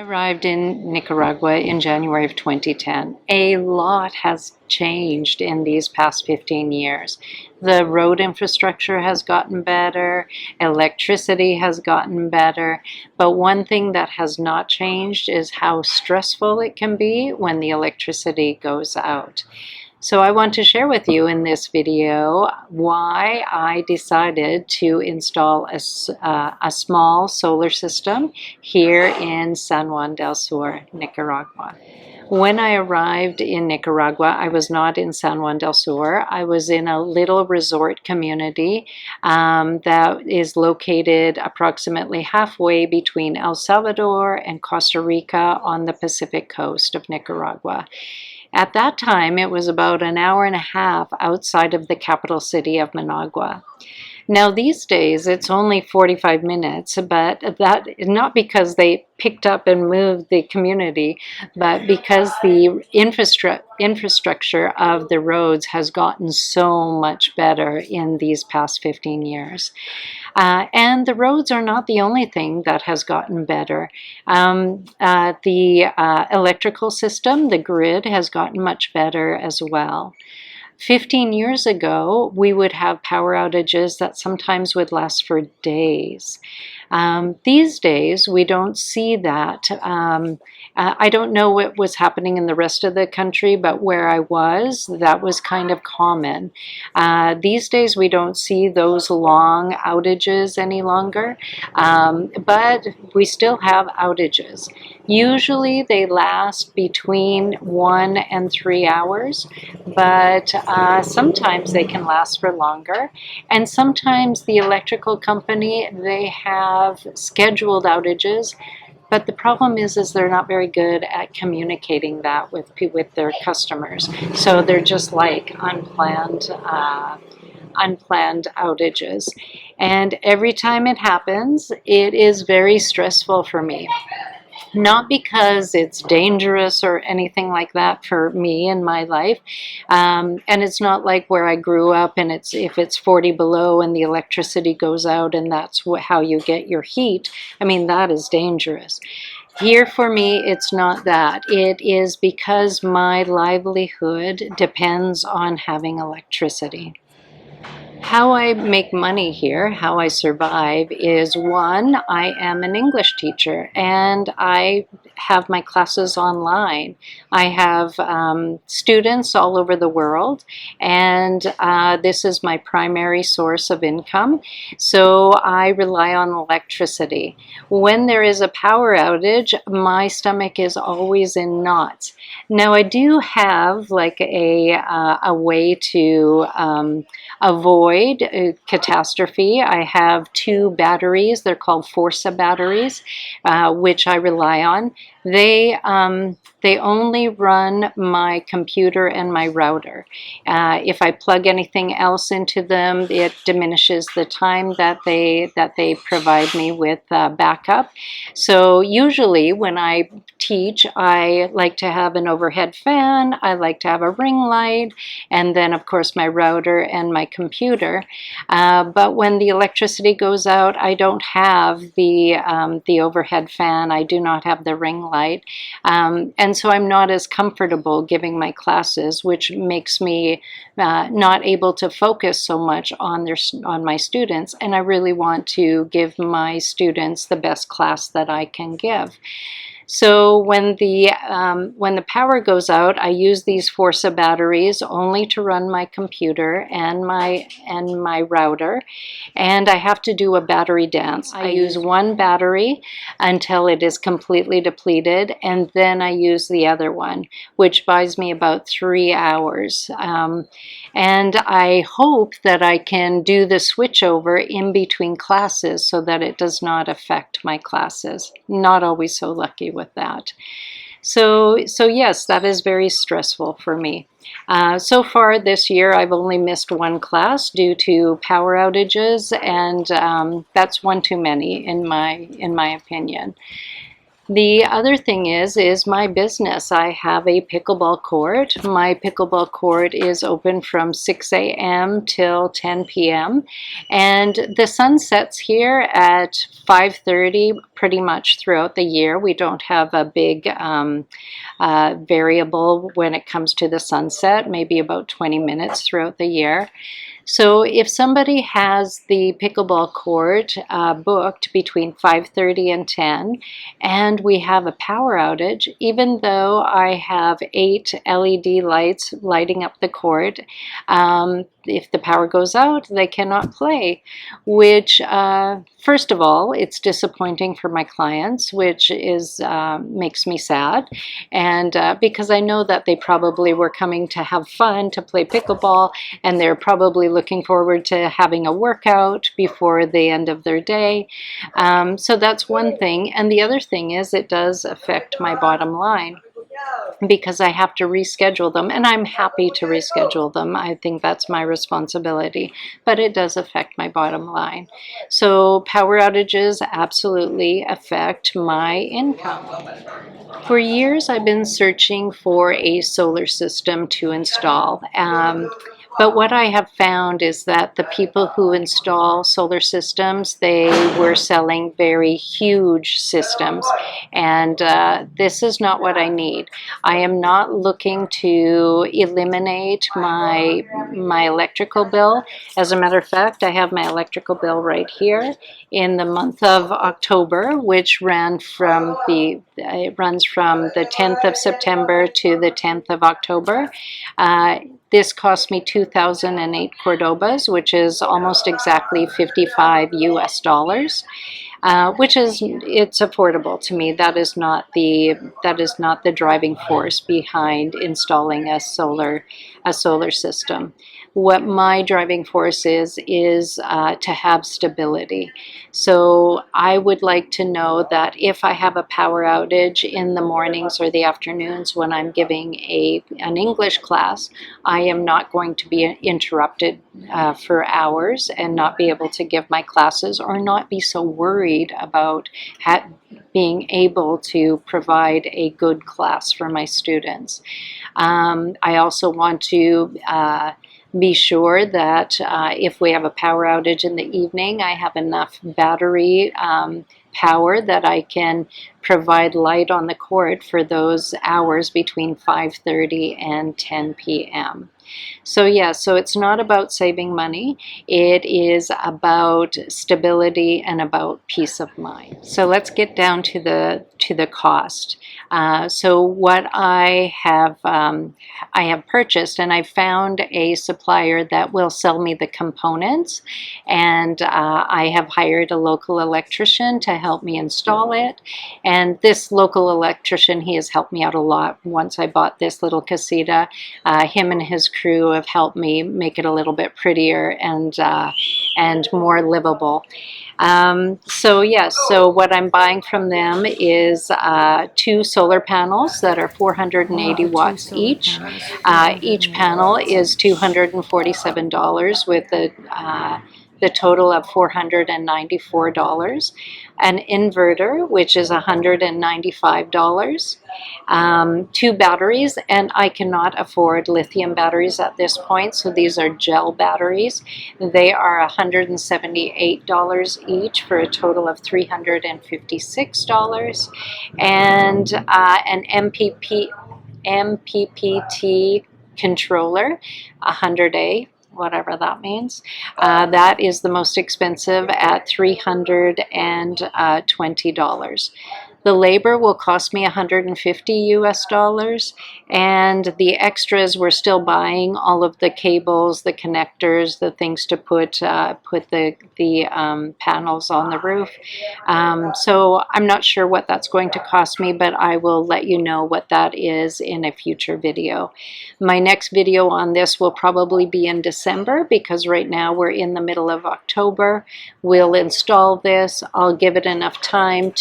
I arrived in Nicaragua in January of 2010. A lot has changed in these past 15 years. The road infrastructure has gotten better, electricity has gotten better, but one thing that has not changed is how stressful it can be when the electricity goes out. So I want to share with you in this video why I decided to install a small solar system here in San Juan del Sur, Nicaragua. When I arrived in Nicaragua, I was not in San Juan del Sur. I was in a little resort community that is located approximately halfway between El Salvador and Costa Rica on the Pacific coast of Nicaragua. At that time, it was about an hour and a half outside of the capital city of Managua. Now these days, it's only 45 minutes, but that not because they picked up and moved the community, but because the infrastructure of the roads has gotten so much better in these past 15 years. And the roads are not the only thing that has gotten better. The electrical system, the grid, has gotten much better as well. 15 years ago, we would have power outages that sometimes would last for days. These days, we don't see that. I don't know what was happening in the rest of the country, but where I was, that was kind of common. These days, we don't see those long outages any longer, but we still have outages. Usually, they last between 1 and 3 hours, but sometimes they can last for longer. And sometimes the electrical company, they have scheduled outages, but the problem is they're not very good at communicating that with their customers. So they're just like unplanned outages. And every time it happens, it is very stressful for me. Not because it's dangerous or anything like that for me in my life. And it's not like where I grew up and if it's 40 below and the electricity goes out and that's how you get your heat. I mean, that is dangerous. Here for me, it's not that. It is because my livelihood depends on having electricity. How I make money here, how I survive, is one, I am an English teacher and I have my classes online. I have students all over the world, and this is my primary source of income. So I rely on electricity. When there is a power outage, my stomach is always in knots. Now I do have like a way to avoid a catastrophe. I have 2 batteries. They're called Forza batteries, which I rely on. They only run my computer and my router. If I plug anything else into them, it diminishes the time that they provide me with backup. So usually when I teach, I like to have an overhead fan, I like to have a ring light, and then of course my router and my computer. But when the electricity goes out, I don't have the overhead fan, I do not have the ring light, and so I'm not as comfortable giving my classes, which makes me not able to focus so much on my students, and I really want to give my students the best class that I can give. So when the power goes out, I use these Forza batteries only to run my computer and my router, and I have to do a battery dance. I use one battery until it is completely depleted, and then I use the other one, which buys me about 3 hours. And I hope that I can do the switchover in between classes so that it does not affect my classes. Not always so lucky with that. So yes, that is very stressful for me. So far this year, I've only missed 1 class due to power outages, and that's one too many in my opinion. The other thing is my business. I have a pickleball court. My pickleball court is open from 6 a.m. till 10 p.m. and the sun sets here at 5:30 pretty much throughout the year. We don't have a big variable when it comes to the sunset, maybe about 20 minutes throughout the year. So if somebody has the pickleball court booked between 5:30 and 10, and we have a power outage, even though I have 8 LED lights lighting up the court, if the power goes out, they cannot play, which first of all, it's disappointing for my clients, which is makes me sad, and because I know that they probably were coming to have fun, to play pickleball, and they're probably looking forward to having a workout before the end of their day. So that's one thing, and the other thing is it does affect my bottom line, because I have to reschedule them, and I'm happy to reschedule them. I think that's my responsibility, but it does affect my bottom line. So power outages absolutely affect my income. For years, I've been searching for a solar system to install. But what I have found is that the people who install solar systems, they were selling very huge systems. And this is not what I need. I am not looking to eliminate my electrical bill. As a matter of fact, I have my electrical bill right here in the month of October, which runs from the 10th of September to the 10th of October. This cost me 2,008 Cordobas, which is almost exactly 55 US dollars, which is, it's affordable to me. That is not the driving force behind installing a solar system. What my driving force is to have stability. So I would like to know that if I have a power outage in the mornings or the afternoons when I'm giving an English class, I am not going to be interrupted for hours and not be able to give my classes, or not be so worried about being able to provide a good class for my students. I also want to be sure that if we have a power outage in the evening, I have enough battery power that I can provide light on the court for those hours between 5:30 and 10 p.m. So yeah, so it's not about saving money. It is about stability and about peace of mind. So let's get down to the cost. So what I have purchased, and I found a supplier that will sell me the components, and I have hired a local electrician to help me install it. And this local electrician, he has helped me out a lot. Once I bought this little casita, him and his crew have helped me make it a little bit prettier and more livable. So yes, so what I'm buying from them is 2 solar panels that are 480 watts each. Each panel is $247 with the total of $494. An inverter, which is $195. 2 batteries, and I cannot afford lithium batteries at this point, so these are gel batteries. They are $178 each for a total of $356. And an MPPT controller, 100A, whatever that means. That is the most expensive at $320. The labor will cost me $150 US dollars, and the extras, we're still buying all of the cables, the connectors, the things to put the panels on the roof. So I'm not sure what that's going to cost me, but I will let you know what that is in a future video. My next video on this will probably be in December, because right now we're in the middle of October. We'll install this. I'll give it enough time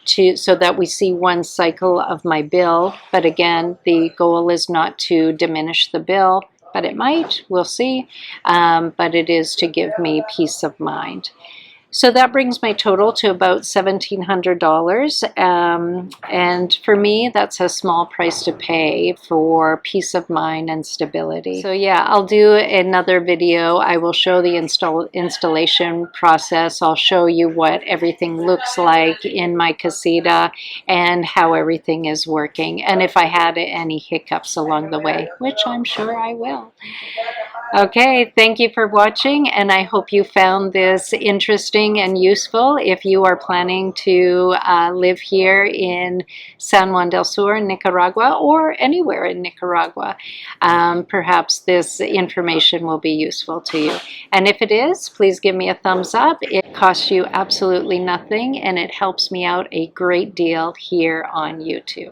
so that we see one cycle of my bill. But again, the goal is not to diminish the bill, but it might, we'll see. But it is to give me peace of mind. So that brings my total to about $1,700. And for me, that's a small price to pay for peace of mind and stability. So yeah, I'll do another video. I will show the installation process. I'll show you what everything looks like in my casita and how everything is working. And if I had any hiccups along the way, which I'm sure I will. Okay, thank you for watching, and I hope you found this interesting and useful if you are planning to live here in San Juan del Sur, Nicaragua, or anywhere in Nicaragua. Perhaps this information will be useful to you. And if it is, please give me a thumbs up. It costs you absolutely nothing, and it helps me out a great deal here on YouTube.